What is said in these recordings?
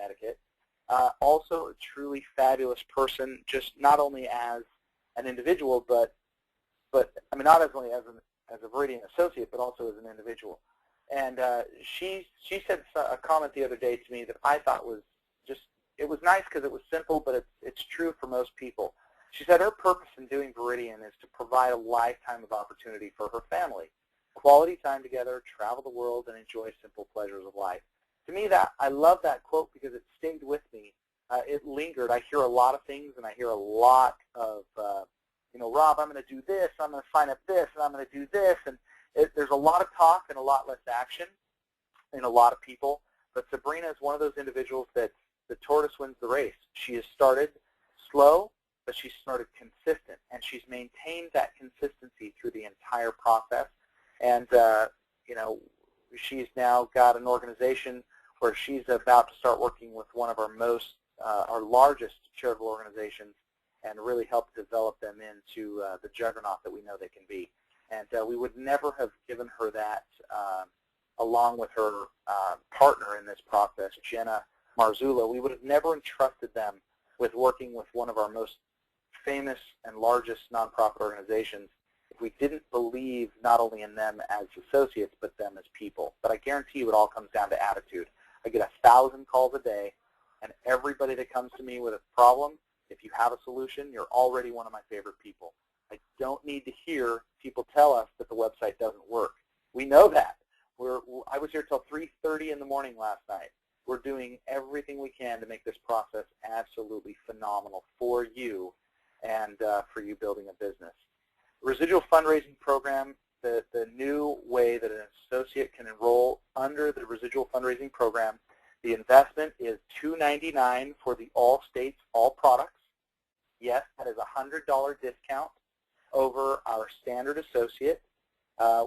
Connecticut. Also a truly fabulous person, just not only as an individual, but I mean, not only as a Viridian associate, but also as an individual. And she said a comment the other day to me that I thought was just, it was nice because it was simple, but it's true for most people. She said her purpose in doing Viridian is to provide a lifetime of opportunity for her family. Quality time together, travel the world, and enjoy simple pleasures of life. To me, I love that quote because it stayed with me. It lingered. I hear a lot of things, and I hear a lot of, you know, Rob, I'm going to do this, I'm going to sign up this, and I'm going to do this. And there's a lot of talk and a lot less action in a lot of people. But Sabrina is one of those individuals that the tortoise wins the race. She has started slow, but she started consistent, and she's maintained that consistency through the entire process. And, you know, she's now got an organization where she's about to start working with one of our largest charitable organizations and really help develop them into the juggernaut that we know they can be. And we would never have given her that along with her partner in this process, Jenna Marzullo. We would have never entrusted them with working with one of our most famous and largest nonprofit organizations if we didn't believe not only in them as associates, but them as people. But I guarantee you it all comes down to attitude. I get 1,000 calls a day, and everybody that comes to me with a problem, if you have a solution, you're already one of my favorite people. I don't need to hear people tell us that the website doesn't work. We know that. I was here till 3:30 in the morning last night. We're doing everything we can to make this process absolutely phenomenal for you and for you building a business. Residual fundraising program, the new way that an associate can enroll under the residual fundraising program, the investment is $299 for the all states, all products. Yes, that is a $100 discount over our standard associate.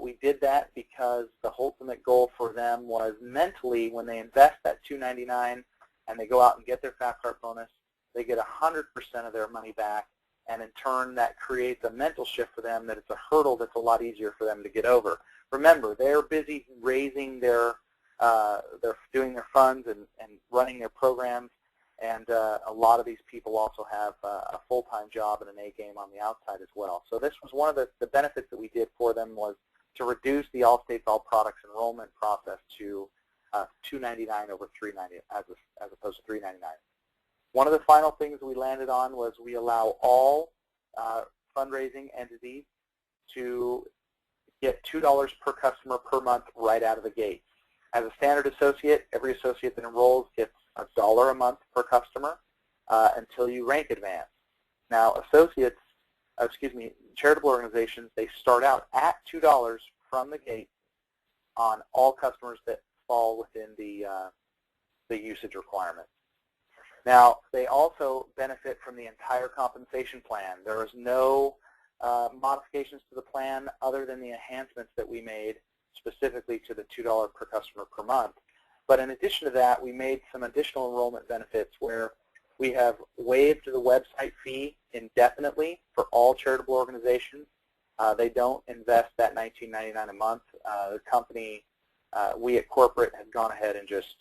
We did that because the ultimate goal for them was mentally when they invest that $299 and they go out and get their Fast Start bonus, they get 100% of their money back. And in turn, that creates a mental shift for them that it's a hurdle that's a lot easier for them to get over. Remember, they're busy raising they're doing their funds and running their programs, and a lot of these people also have a full-time job and an A game on the outside as well. So this was one of the benefits that we did for them was to reduce the all states, all products enrollment process to $299 over $390 as opposed to $399. One of the final things we landed on was we allow all fundraising entities to get $2 per customer per month right out of the gate. As a standard associate, every associate that enrolls gets $1 a month per customer until you rank advance. Now, charitable organizations, they start out at $2 from the gate on all customers that fall within the usage requirements. Now, they also benefit from the entire compensation plan. There is no modifications to the plan other than the enhancements that we made specifically to the $2 per customer per month. But in addition to that, we made some additional enrollment benefits where we have waived the website fee indefinitely for all charitable organizations. They don't invest that $19.99 a month. The company, we at corporate have gone ahead and just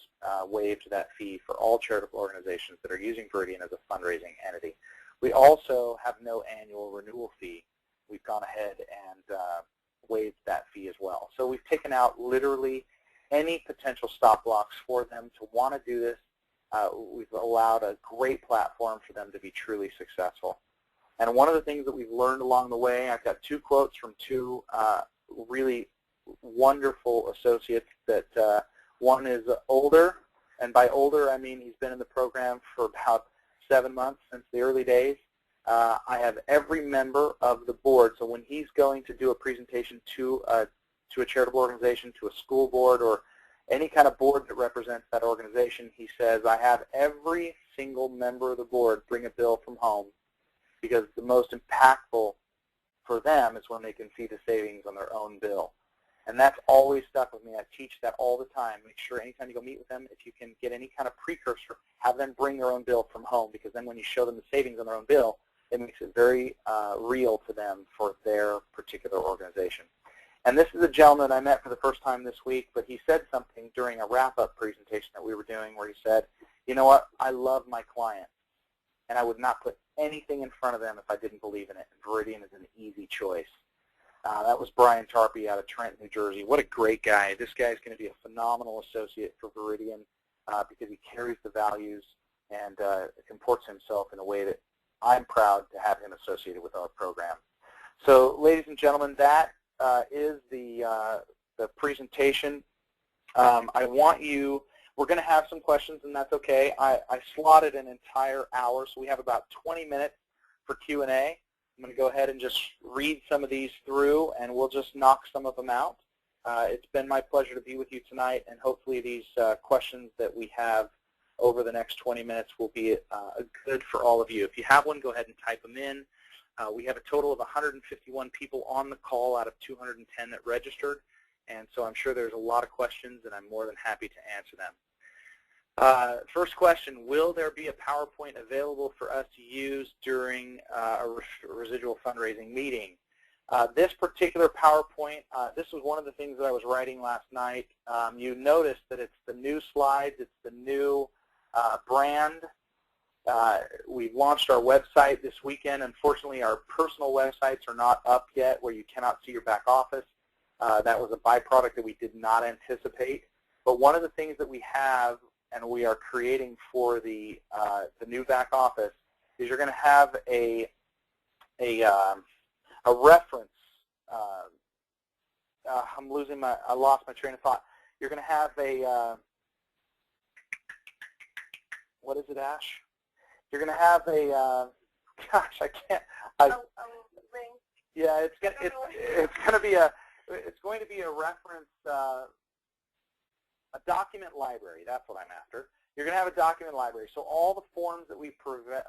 waived that fee for all charitable organizations that are using Viridian as a fundraising entity. We also have no annual renewal fee. We've gone ahead and waived that fee as well. So we've taken out literally any potential stop blocks for them to want to do this. We've allowed a great platform for them to be truly successful. And one of the things that we've learned along the way, I've got two quotes from two really wonderful associates that one is older, and by older I mean he's been in the program for about 7 months since the early days. I have every member of the board, so when he's going to do a presentation to a charitable organization, to a school board, or any kind of board that represents that organization, he says, I have every single member of the board bring a bill from home because the most impactful for them is when they can see the savings on their own bill. And that's always stuck with me. I teach that all the time. Make sure anytime you go meet with them, if you can get any kind of precursor, have them bring their own bill from home, because then when you show them the savings on their own bill, it makes it very real to them for their particular organization. And this is a gentleman I met for the first time this week, but he said something during a wrap-up presentation that we were doing where he said, you know what, I love my client, and I would not put anything in front of them if I didn't believe in it. Viridian is an easy choice. That was Brian Tarpey out of Trenton, New Jersey. What a great guy. This guy is going to be a phenomenal associate for Viridian because he carries the values and comports himself in a way that I'm proud to have him associated with our program. So, ladies and gentlemen, that is the presentation. I want you, we're going to have some questions, and that's okay. I slotted an entire hour, so we have about 20 minutes for Q&A. I'm going to go ahead and just read some of these through, and we'll just knock some of them out. It's been my pleasure to be with you tonight, and hopefully these questions that we have over the next 20 minutes will be good for all of you. If you have one, go ahead and type them in. We have a total of 151 people on the call out of 210 that registered, and so I'm sure there's a lot of questions, and I'm more than happy to answer them. First question, will there be a PowerPoint available for us to use during a residual fundraising meeting? This particular PowerPoint, this was one of the things that I was writing last night. You notice that it's the new slides, it's the new brand. We've launched our website this weekend. Unfortunately, our personal websites are not up yet where you cannot see your back office. That was a byproduct that we did not anticipate. But one of the things that we have and we are creating for the new back office is you're going to have a reference. I lost my train of thought. You're going to have a what is it, Ash? You're going to have a gosh, I can't. Ring. Yeah, it's going to be a reference. A document library, that's what I'm after. You're going to have a document library. So all the forms that we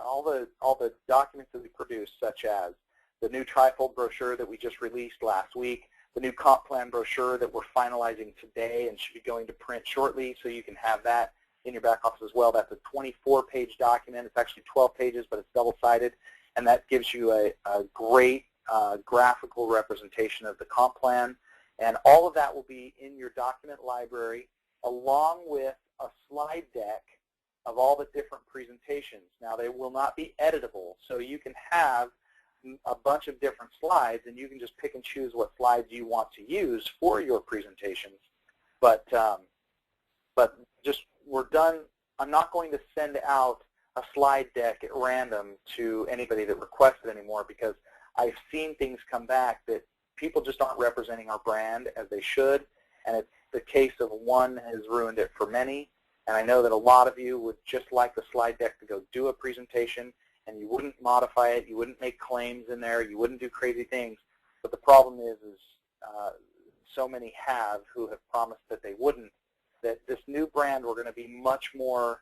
all the documents that we produce, such as the new trifold brochure that we just released last week, the new comp plan brochure that we're finalizing today and should be going to print shortly, so you can have that in your back office as well. That's a 24-page document. It's actually 12 pages, but it's double-sided, and that gives you a great graphical representation of the comp plan. And all of that will be in your document library, along with a slide deck of all the different presentations. Now, they will not be editable, so you can have a bunch of different slides, and you can just pick and choose what slides you want to use for your presentations. But just, we're done. I'm not going to send out a slide deck at random to anybody that requests it anymore, because I've seen things come back that people just aren't representing our brand as they should, and it's the case of one has ruined it for many. And I know that a lot of you would just like the slide deck to go do a presentation, and you wouldn't modify it, you wouldn't make claims in there, you wouldn't do crazy things. But the problem is so many have who have promised that they wouldn't. That this new brand, we're going to be much more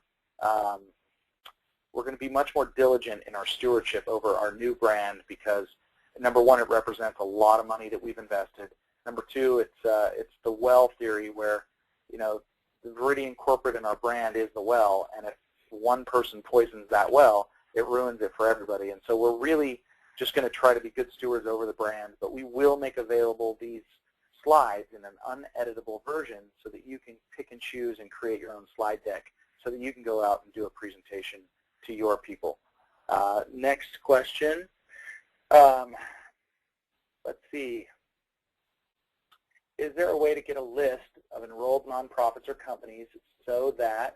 diligent in our stewardship over our new brand, because number one, it represents a lot of money that we've invested. Number two, it's the well theory, where, you know, the Viridian corporate and our brand is the well, and if one person poisons that well, it ruins it for everybody. And so we're really just going to try to be good stewards over the brand, but we will make available these slides in an uneditable version so that you can pick and choose and create your own slide deck so that you can go out and do a presentation to your people. Next question. Let's see. Is there a way to get a list of enrolled nonprofits or companies so that